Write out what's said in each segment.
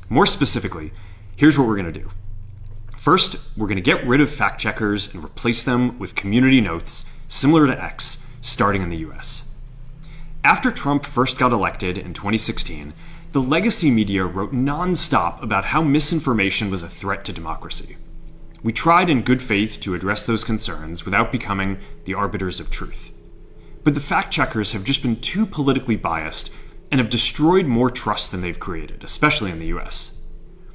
More specifically, here's what we're going to do. First, we're going to get rid of fact checkers and replace them with community notes similar to X, starting in the US. After Trump first got elected in 2016, the legacy media wrote nonstop about how misinformation was a threat to democracy. We tried in good faith to address those concerns without becoming the arbiters of truth. But the fact checkers have just been too politically biased and have destroyed more trust than they've created, especially in the US.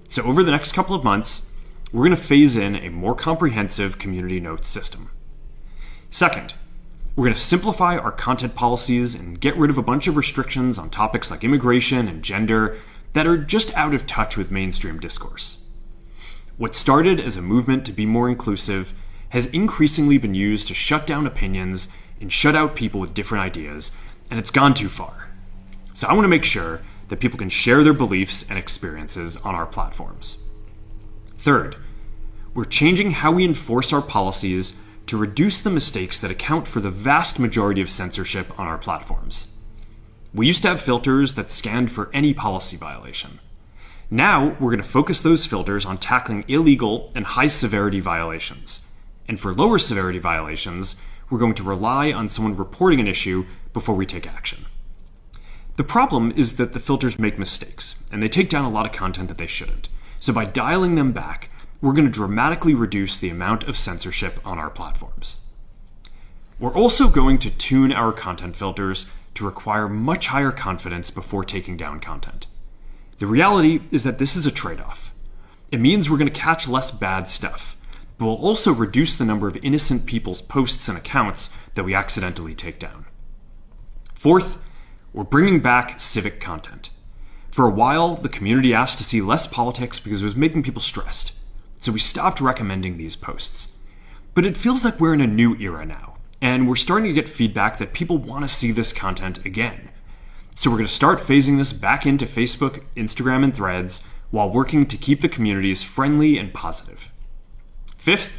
So over the next couple of months, we're going to phase in a more comprehensive community notes system. Second, we're going to simplify our content policies and get rid of a bunch of restrictions on topics like immigration and gender that are just out of touch with mainstream discourse. What started as a movement to be more inclusive has increasingly been used to shut down opinions and shut out people with different ideas, and it's gone too far. So I want to make sure that people can share their beliefs and experiences on our platforms. Third, we're changing how we enforce our policies to reduce the mistakes that account for the vast majority of censorship on our platforms. We used to have filters that scanned for any policy violation. Now, we're going to focus those filters on tackling illegal and high-severity violations. And for lower severity violations, we're going to rely on someone reporting an issue before we take action. The problem is that the filters make mistakes, and they take down a lot of content that they shouldn't. So by dialing them back, we're going to dramatically reduce the amount of censorship on our platforms. We're also going to tune our content filters to require much higher confidence before taking down content. The reality is that this is a trade-off. It means we're going to catch less bad stuff, but we'll also reduce the number of innocent people's posts and accounts that we accidentally take down. Fourth, we're bringing back civic content. For a while, the community asked to see less politics because it was making people stressed, so we stopped recommending these posts. But it feels like we're in a new era now, and we're starting to get feedback that people want to see this content again. So we're going to start phasing this back into Facebook, Instagram, and Threads while working to keep the communities friendly and positive. Fifth,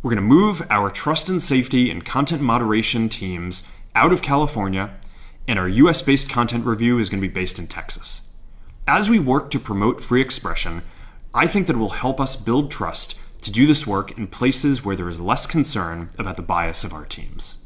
we're going to move our trust and safety and content moderation teams out of California, and our US-based content review is going to be based in Texas. As we work to promote free expression, I think that it will help us build trust to do this work in places where there is less concern about the bias of our teams.